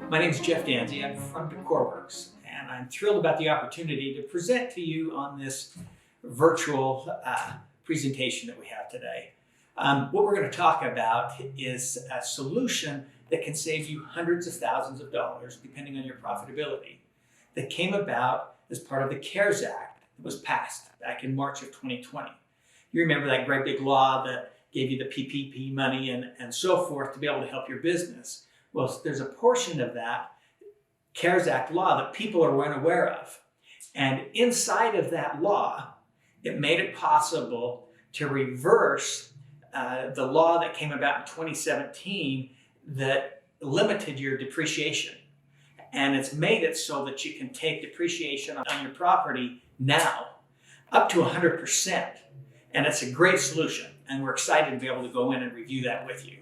My name is Jeff Danzy. I'm from Grocers, and I'm thrilled about the opportunity to present to you on this virtual presentation that we have today. What we're going to talk about is a solution that can save you hundreds of thousands of dollars, depending on your profitability, that came about as part of the CARES Act that was passed back in March of 2020. You remember that great big law that gave you the PPP money and so forth to be able to help your business. Well, there's a portion of that CARES Act law that people are unaware of. And inside of that law, it made it possible to reverse the law that came about in 2017 that limited your depreciation. And it's made it so that you can take depreciation on your property now up to 100%. And it's a great solution. And we're excited to be able to go in and review that with you.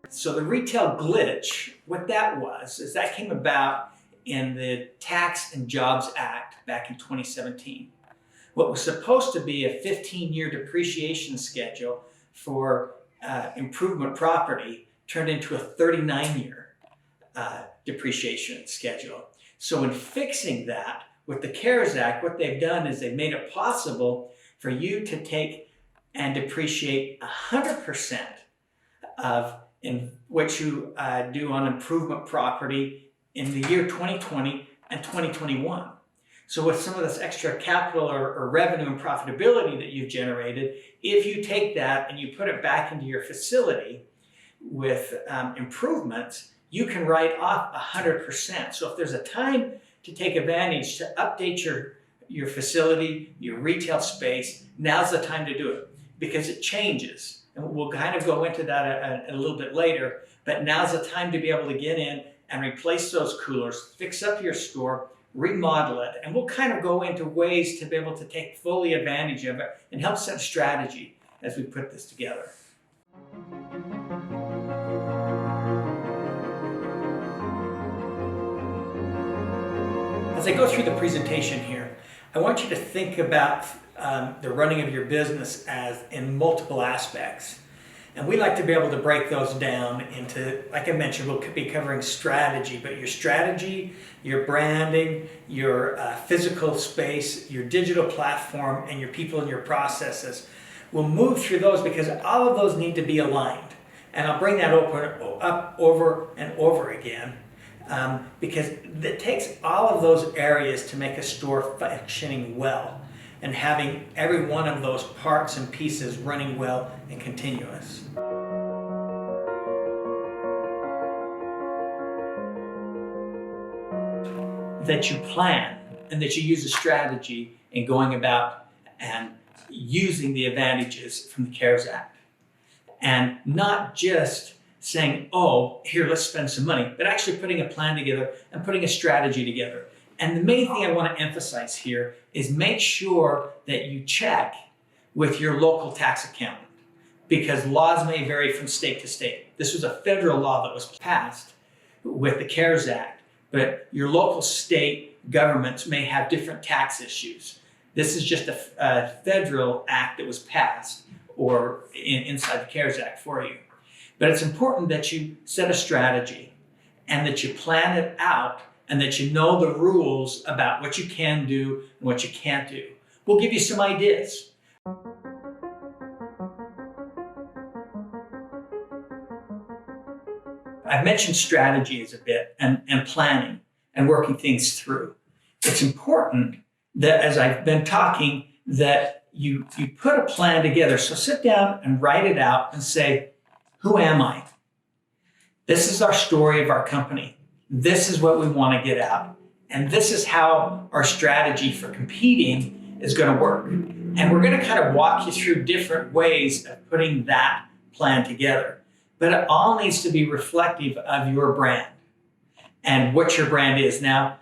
So the retail glitch, what that was, is that came about in the Tax and Jobs Act back in 2017. What was supposed to be a 15-year depreciation schedule for improvement property turned into a 39-year depreciation schedule. So in fixing that, with the CARES Act, what they've done is they've made it possible for you to take and depreciate 100% of in what you do on improvement property in the year 2020 and 2021. So with some of this extra capital or revenue and profitability that you've generated, if you take that and you put it back into your facility with improvements, you can write off 100%. So if there's a time to take advantage to update your facility, your retail space, now's the time to do it because it changes. And we'll kind of go into that a little bit later, but now's the time to be able to get in and replace those coolers, fix up your store, remodel it, and we'll kind of go into ways to be able to take fully advantage of it and help set a strategy as we put this together. As I go through the presentation here, I want you to think about the running of your business as in multiple aspects. And we like to be able to break those down into, like I mentioned, we'll be covering strategy, but your strategy, your branding, your physical space, your digital platform, and your people and your processes. We'll move through those because all of those need to be aligned. And I'll bring that up over and over again because it takes all of those areas to make a store functioning well and having every one of those parts and pieces running well and continuous. That you plan and that you use a strategy in going about and using the advantages from the CARES Act. And not just saying, oh, here, let's spend some money, but actually putting a plan together and putting a strategy together. And the main thing I want to emphasize here is make sure that you check with your local tax accountant because laws may vary from state to state. This was a federal law that was passed with the CARES Act, but your local state governments may have different tax issues. This is just a federal act that was passed or inside the CARES Act for you. But it's important that you set a strategy and that you plan it out and that you know the rules about what you can do and what you can't do. We'll give you some ideas. I've mentioned strategies a bit and planning and working things through. It's important that as I've been talking that you put a plan together. So sit down and write it out and say, who am I? This is our story of our company. This is what we want to get out. And this is how our strategy for competing is going to work. And we're going to kind of walk you through different ways of putting that plan together. But it all needs to be reflective of your brand and what your brand is. Now,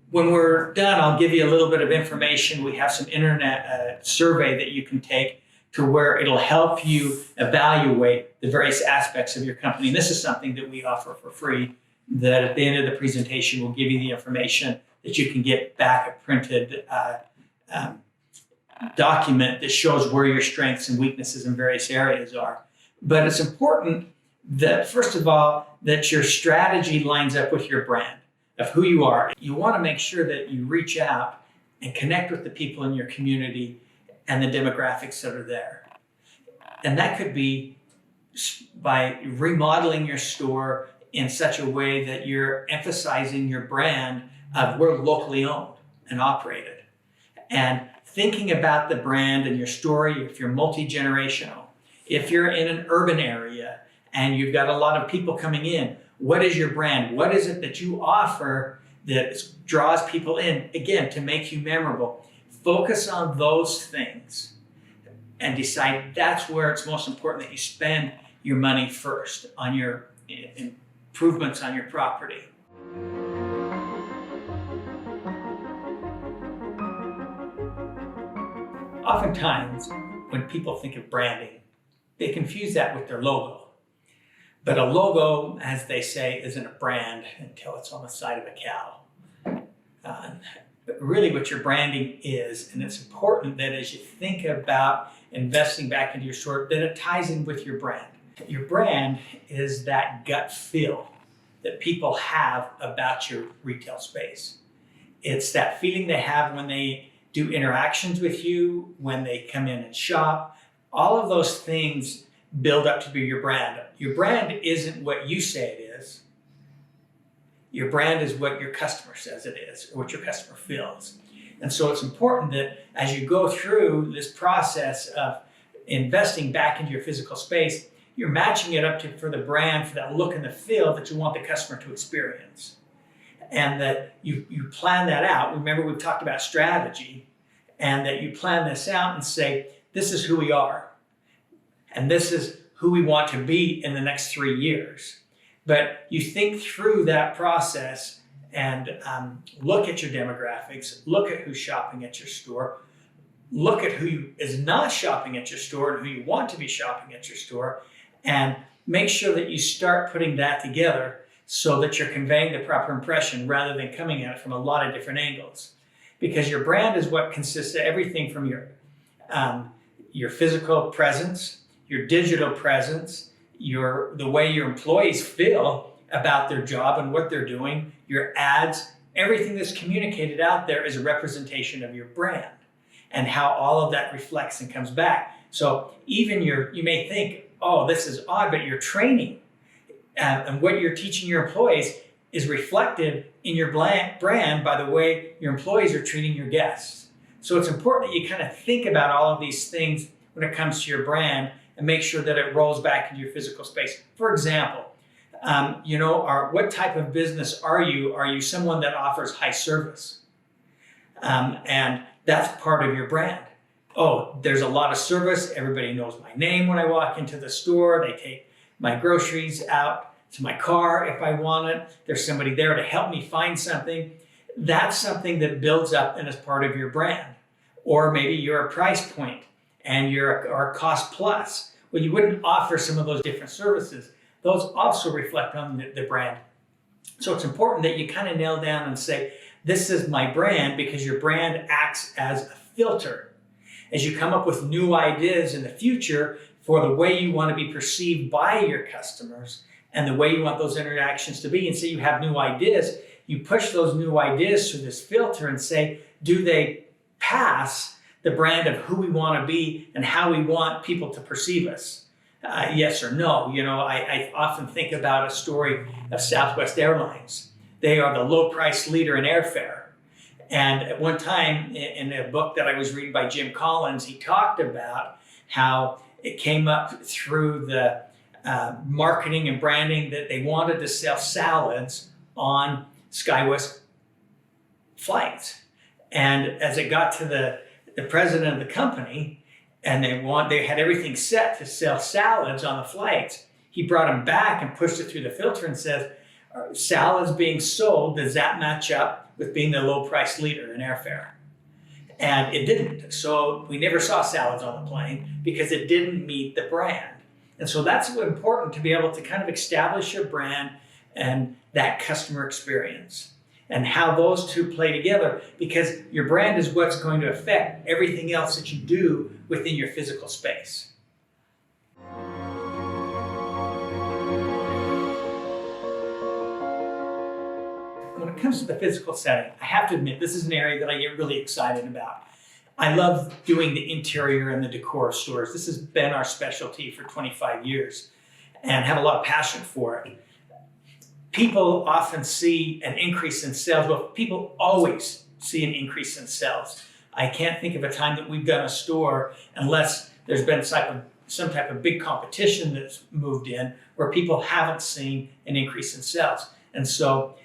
when we're done, I'll give you a little bit of information. We have some internet survey that you can take to where it'll help you evaluate the various aspects of your company. And this is something that we offer for free, that at the end of the presentation, we'll give you the information that you can get back a printed document that shows where your strengths and weaknesses in various areas are. But it's important that, first of all, that your strategy lines up with your brand of who you are. You want to make sure that you reach out and connect with the people in your community and the demographics that are there. And that could be by remodeling your store in such a way that you're emphasizing your brand of we're locally owned and operated. And thinking about the brand and your story, if you're multi-generational, if you're in an urban area and you've got a lot of people coming in, what is your brand? What is it that you offer that draws people in, again, to make you memorable? Focus on those things and decide that's where it's most important that you spend your money first on your improvements on your property. Oftentimes, when people think of branding, they confuse that with their logo. But a logo, as they say, isn't a brand until it's on the side of a cow. But really what your branding is, and it's important that as you think about investing back into your store, that it ties in with your brand. Your brand is that gut feel that people have about your retail space. It's that feeling they have when they do interactions with you, when they come in and shop. All of those things build up to be your brand. Your brand isn't what you say it is. Your brand is what your customer says it is, or what your customer feels. And so it's important that as you go through this process of investing back into your physical space, you're matching it up for the brand, for that look and the feel that you want the customer to experience. And that you plan that out. Remember, we've talked about strategy, and that you plan this out and say, this is who we are. And this is who we want to be in the next 3 years. But you think through that process and look at your demographics, look at who's shopping at your store, look at who is not shopping at your store and who you want to be shopping at your store, and make sure that you start putting that together so that you're conveying the proper impression rather than coming at it from a lot of different angles. Because your brand is what consists of everything from your physical presence, your digital presence, the way your employees feel about their job and what they're doing, your ads, everything that's communicated out there is a representation of your brand and how all of that reflects and comes back. So even you may think, oh, this is odd, but your training and what you're teaching your employees is reflected in your brand by the way your employees are treating your guests. So it's important that you kind of think about all of these things when it comes to your brand and make sure that it rolls back into your physical space. For example, what type of business are you? Are you someone that offers high service? And that's part of your brand. Oh, there's a lot of service. Everybody knows my name when I walk into the store. They take my groceries out to my car if I want it. There's somebody there to help me find something. That's something that builds up and is part of your brand. Or maybe you're a price point and you're a cost plus. Well, you wouldn't offer some of those different services. Those also reflect on the brand. So it's important that you kind of nail down and say, this is my brand, because your brand acts as a filter. As you come up with new ideas in the future for the way you want to be perceived by your customers and the way you want those interactions to be, and say you have new ideas, you push those new ideas through this filter and say, do they pass the brand of who we want to be and how we want people to perceive us? Yes or no. I often think about a story of Southwest Airlines. They are the low price leader in airfare. And at one time in a book that I was reading by Jim Collins, he talked about how it came up through the marketing and branding that they wanted to sell salads on SkyWest flights. And as it got to the president of the company, and they had everything set to sell salads on the flights, he brought them back and pushed it through the filter and said, salads being sold, does that match up with being the low price leader in airfare? And it didn't. So we never saw salads on the plane because it didn't meet the brand. And so that's important, to be able to kind of establish your brand and that customer experience. and how those two play together, because your brand is what's going to affect everything else that you do within your physical space. When it comes to the physical setting, I have to admit, this is an area that I get really excited about. I love doing the interior and the decor of stores. This has been our specialty for 25 years and have a lot of passion for it. People often see an increase in sales. Well, people always see an increase in sales. I can't think of a time that we've done a store unless there's been some type of big competition that's moved in where people haven't seen an increase in sales. And so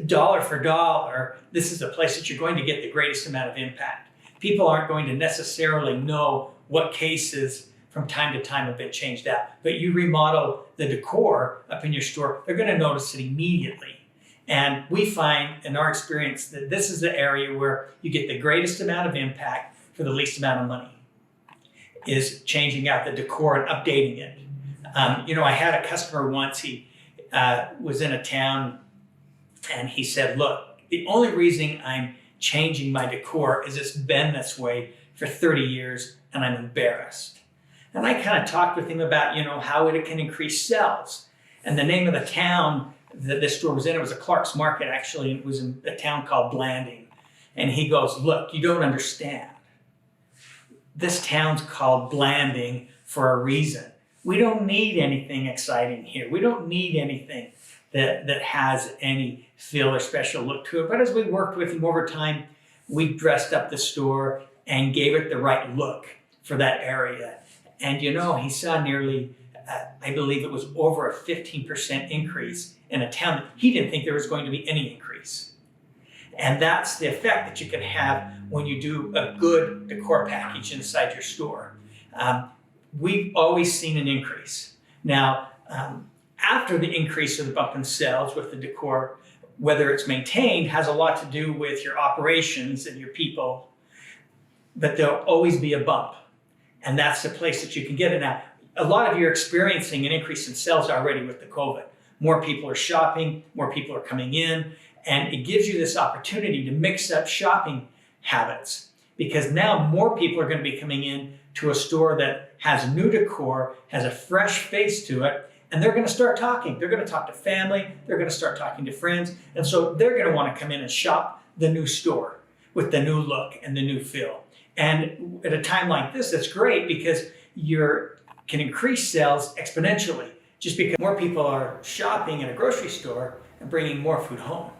dollar for dollar, this is a place that you're going to get the greatest amount of impact. People aren't going to necessarily know what cases from time to time have been changed out, but you remodel the decor up in your store, they're going to notice it immediately. And we find in our experience that this is the area where you get the greatest amount of impact for the least amount of money, is changing out the decor and updating it. I had a customer once, he was in a town and he said, look, the only reason I'm changing my decor is it's been this way for 30 years and I'm embarrassed. And I kind of talked with him about, how it can increase sales. And the name of the town that this store was in, it was a Clark's Market actually, and it was in a town called Blanding. And he goes, look, you don't understand. This town's called Blanding for a reason. We don't need anything exciting here. We don't need anything that has any feel or special look to it. But as we worked with him over time, we dressed up the store and gave it the right look for that area. And he saw nearly, I believe it was over a 15% increase in a town that he didn't think there was going to be any increase. And that's the effect that you can have when you do a good decor package inside your store. We've always seen an increase. Now, after the increase of the bump in sales with the decor, whether it's maintained has a lot to do with your operations and your people, but there'll always be a bump. And that's the place that you can get it. Now, a lot of you are experiencing an increase in sales already with the COVID. More people are shopping, more people are coming in, and it gives you this opportunity to mix up shopping habits, because now more people are going to be coming in to a store that has new decor, has a fresh face to it, and they're going to start talking. They're going to talk to family, they're going to start talking to friends, and so they're going to want to come in and shop the new store with the new look and the new feel. And at a time like this, that's great because you can increase sales exponentially just because more people are shopping in a grocery store and bringing more food home.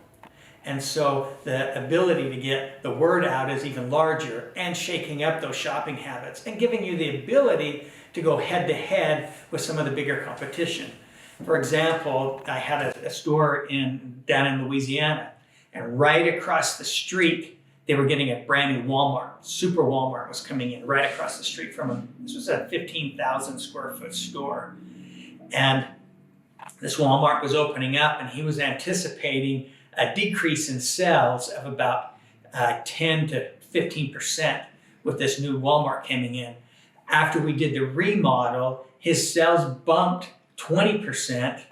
And so the ability to get the word out is even larger, and shaking up those shopping habits and giving you the ability to go head to head with some of the bigger competition. For example, I had a store down in Louisiana, and right across the street, they were getting a brand new Walmart. Super Walmart was coming in right across the street from them. This was a 15,000 square foot store. And this Walmart was opening up, and he was anticipating a decrease in sales of about 10 to 15% with this new Walmart coming in. After we did the remodel, his sales bumped 20%,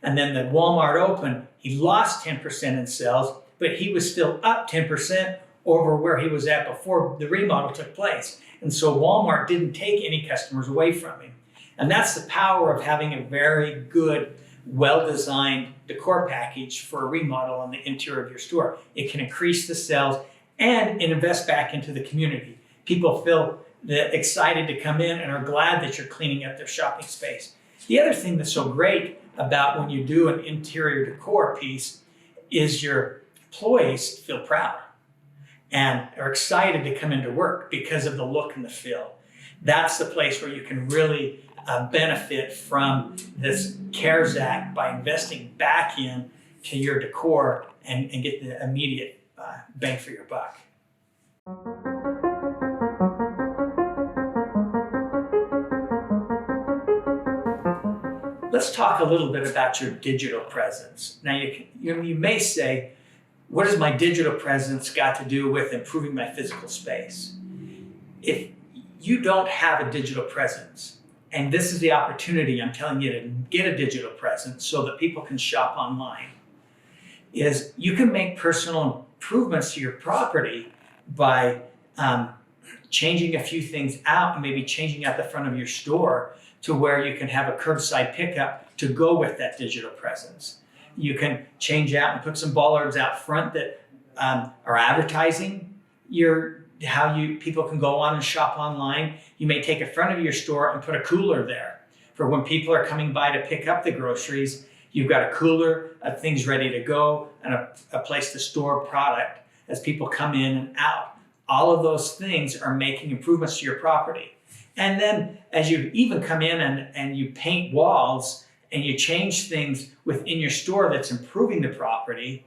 and then the Walmart opened, he lost 10% in sales, but he was still up 10% over where he was at before the remodel took place. And so Walmart didn't take any customers away from him. And that's the power of having a very good, well-designed decor package for a remodel on the interior of your store. It can increase the sales and invest back into the community. People feel excited to come in and are glad that you're cleaning up their shopping space. The other thing that's so great about when you do an interior decor piece is your employees feel proud and are excited to come into work because of the look and the feel. That's the place where you can really benefit from this CARES Act by investing back in to your decor and get the immediate bang for your buck. Let's talk a little bit about your digital presence. Now, you may say, what has my digital presence got to do with improving my physical space? If you don't have a digital presence, and this is the opportunity I'm telling you to get a digital presence so that people can shop online, is you can make personal improvements to your property by changing a few things out, and maybe changing out the front of your store to where you can have a curbside pickup to go with that digital presence. You can change out and put some bollards out front that are advertising people can go on and shop online. You may take a front of your store and put a cooler there for when people are coming by to pick up the groceries. You've got a cooler of things ready to go and a place to store product as people come in and out. All of those things are making improvements to your property. And then as you even come in and you paint walls and you change things within your store that's improving the property,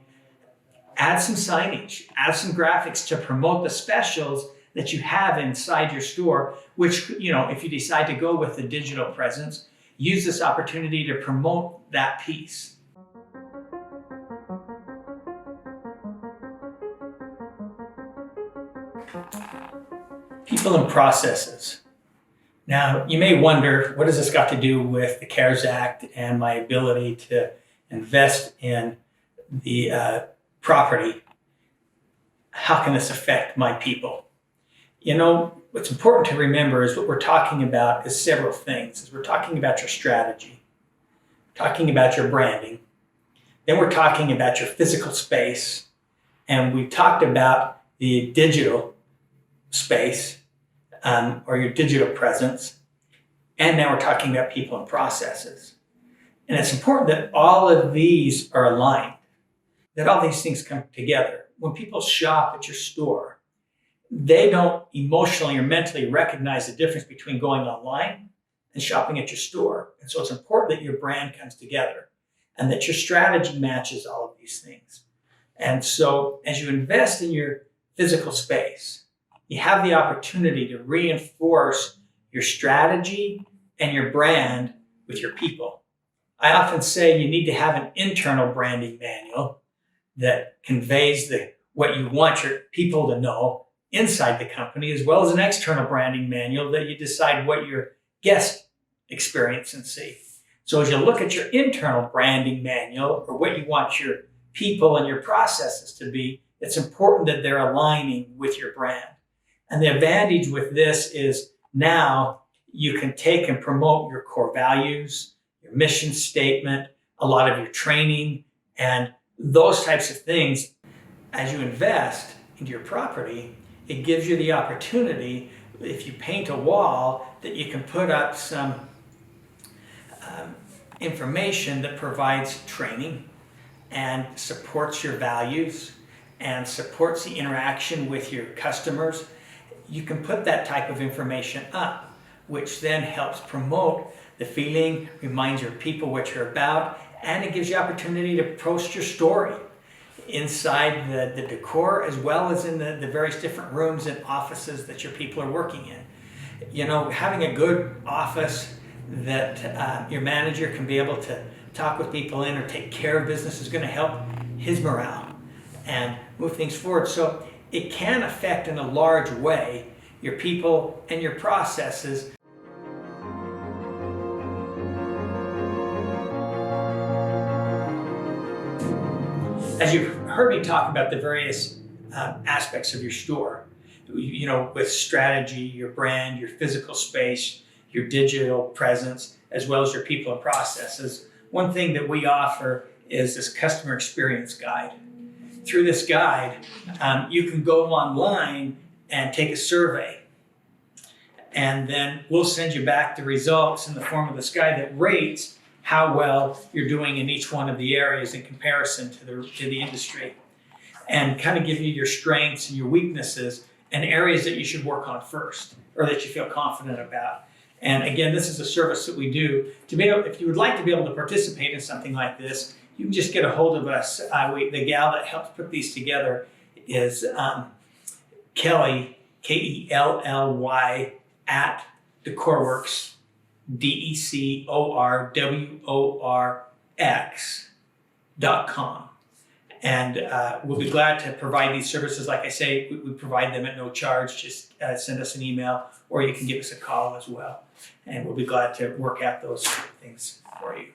add some signage, add some graphics to promote the specials that you have inside your store, which, if you decide to go with the digital presence, use this opportunity to promote that piece. People and processes. Now, you may wonder, what has this got to do with the CARES Act and my ability to invest in the property? How can this affect my people? What's important to remember is what we're talking about is several things. We're talking about your strategy, talking about your branding, then we're talking about your physical space, and we've talked about the digital space, or your digital presence, and now we're talking about people and processes. And it's important that all of these are aligned, that all these things come together. When people shop at your store, they don't emotionally or mentally recognize the difference between going online and shopping at your store. And so it's important that your brand comes together and that your strategy matches all of these things. And so as you invest in your physical space, you have the opportunity to reinforce your strategy and your brand with your people. I often say you need to have an internal branding manual that conveys what you want your people to know inside the company, as well as an external branding manual that you decide what your guests experience and see. So as you look at your internal branding manual, or what you want your people and your processes to be, it's important that they're aligning with your brand. And the advantage with this is now you can take and promote your core values, your mission statement, a lot of your training, and those types of things. As you invest into your property, it gives you the opportunity, if you paint a wall, that you can put up some information that provides training and supports your values and supports the interaction with your customers. You can put that type of information up, which then helps promote the feeling, reminds your people what you're about, and it gives you opportunity to post your story inside the decor, as well as in the various different rooms and offices that your people are working in. Having a good office that your manager can be able to talk with people in or take care of business is going to help his morale and move things forward. So it can affect in a large way your people and your processes. As you've heard me talk about the various aspects of your store, with strategy, your brand, your physical space, your digital presence, as well as your people and processes, one thing that we offer is this customer experience guide. Through this guide, you can go online and take a survey, and then we'll send you back the results in the form of this guide that rates how well you're doing in each one of the areas in comparison to the industry, and kind of give you your strengths and your weaknesses and areas that you should work on first or that you feel confident about. And again, this is a service that we do. If you would like to be able to participate in something like this, you can just get a hold of us. The gal that helps put these together is Kelly, Kelly, at DecorWorks, DECORWORX.com. And we'll be glad to provide these services. Like I say, we provide them at no charge. Just send us an email, or you can give us a call as well. And we'll be glad to work out those things for you.